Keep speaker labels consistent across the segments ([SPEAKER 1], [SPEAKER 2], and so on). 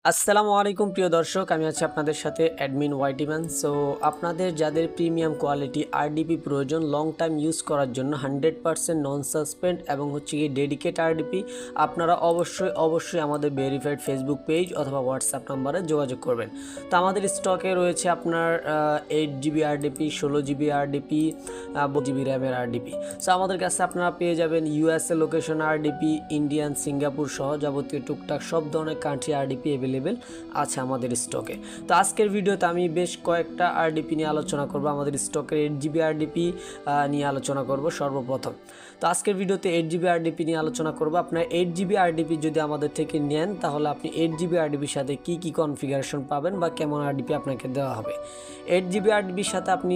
[SPEAKER 1] আসসালামু আলাইকুম প্রিয় দর্শক, আমি আছি আপনাদের সাথে অ্যাডমিন ওয়াইটিম্যান। সো আপনাদের যাদের প্রিমিয়াম কোয়ালিটি আরডিপি প্রয়োজন লং টাইম ইউজ করার জন্য 100% নন সাসপেন্ড এবং হচ্ছে কি ডেডিকেট আরডিপি, আপনারা অবশ্যই আমাদের ভেরিফাইড ফেসবুক পেজ অথবা হোয়াটসঅ্যাপ নাম্বারে যোগাযোগ করবেন। তো আমাদের স্টকে রয়েছে আপনার 8GB RDP, 16GB RDP, 2GB র্যামের আরডিপি। সো আমাদের কাছে আপনারা পেয়ে যাবেন USA location RDP, Indian, Singapore সহ যাবতীয় টুকটাক সব ধরনের কান্ট্রি আরডিপি অ্যাভেলেবেল আছে আমাদের স্টকে। তো আজকের ভিডিওতে আমি বেশ কয়েকটা আরডিপি নিয়ে আলোচনা করব। আমাদের স্টকের 8GB আরডিপি নিয়ে আলোচনা করব সর্বপ্রথম। তো আজকের ভিডিওতে 8GB আরডিপি নিয়ে আলোচনা করব। আপনার 8GB আরডিপি যদি আমাদের থেকে নেন তাহলে আপনি 8GB আরডিপির সাথে কি কনফিগারেশন পাবেন বা কেমন আরডিপি আপনাকে দেওয়া হবে। 8GB আরডিপির সাথে আপনি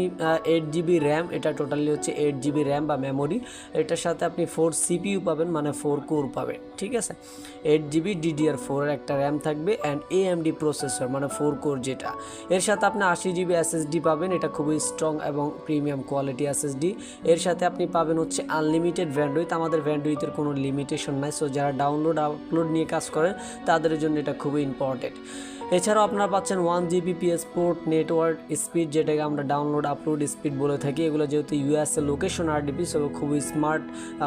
[SPEAKER 1] 8GB র্যাম, এটা টোটালি হচ্ছে 8GB র্যাম বা মেমোরি। এটার সাথে আপনি 4 CPU পাবেন, মানে 4 কোর পাবেন, ঠিক আছে। 8GB DDR4 এর একটা র্যাম থাকবে অ্যান্ড AMD প্রসেসর, মানে 4 কোর যেটা। এর সাথে আপনি 80GB SSD পাবেন, এটা খুবই স্ট্রং এবং প্রিমিয়াম কোয়ালিটি SSD। এর সাথে আপনি পাবেন হচ্ছে আনলিমিটেড ব্যান্ডউইথ। আমাদের ব্যান্ডউইথের কোনো লিমিটেশন নাই, সো যারা ডাউনলোড আপলোড নিয়ে কাজ করেন তাদের জন্য এটা খুবই ইম্পর্টেন্ট। এছাড়াও আপনারা পাচ্ছেন 1 Gbps পোর্ট নেটওয়ার্ক স্পিড, যেটাকে আমরা ডাউনলোড আপলোড স্পিড বলে থাকি। এগুলো যেহেতু ইউএসএ লোকেশন আরডিপি, সো খুবই স্মার্ট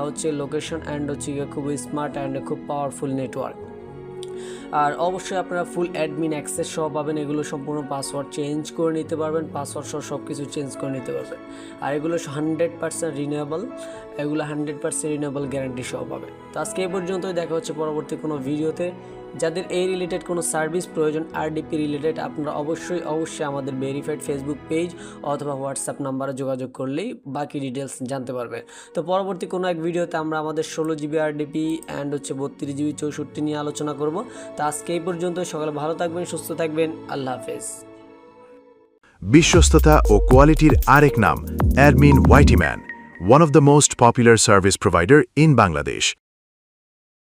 [SPEAKER 1] হচ্ছে লোকেশন অ্যান্ড হচ্ছে খুবই স্মার্ট অ্যান্ড খুব পাওয়ারফুল নেটওয়ার্ক। আর অবশ্যই আপনারা ফুল অ্যাডমিন অ্যাক্সেস সহ পাবেন। এগুলো সম্পূর্ণ পাসওয়ার্ড চেঞ্জ করে নিতে পারবেন, পাসওয়ার্ড সহ সব কিছু চেঞ্জ করে নিতে পারবেন। আর এগুলো 100% রিনিউয়েবল, এগুলো 100% রিনিউয়েবল গ্যারান্টি সহ পাবেন। তো আজকে এই পর্যন্তই, দেখা হচ্ছে পরবর্তী কোনো ভিডিওতে। যাদের এই রিলেটেড কোনো সার্ভিস প্রয়োজন আরডিপি রিলেটেড, আপনারা অবশ্যই আমাদের ভেরিফাইড ফেসবুক পেজ অথবা হোয়াটসঅ্যাপ নাম্বারে যোগাযোগ করলেই বাকি ডিটেলস জানতে পারবেন। তো পরবর্তী কোনো এক ভিডিওতে আমরা আমাদের 16GB আরডিপি অ্যান্ড হচ্ছে 32GB 64 নিয়ে আলোচনা করব। তো আজকে এই পর্যন্ত, সকালে ভালো থাকবেন, সুস্থ থাকবেন, আল্লাহ হাফেজ।
[SPEAKER 2] বিশ্বস্ততা ও কোয়ালিটির আরেক নাম admin ওয়াইটিম্যান, one of the most popular service provider in Bangladesh.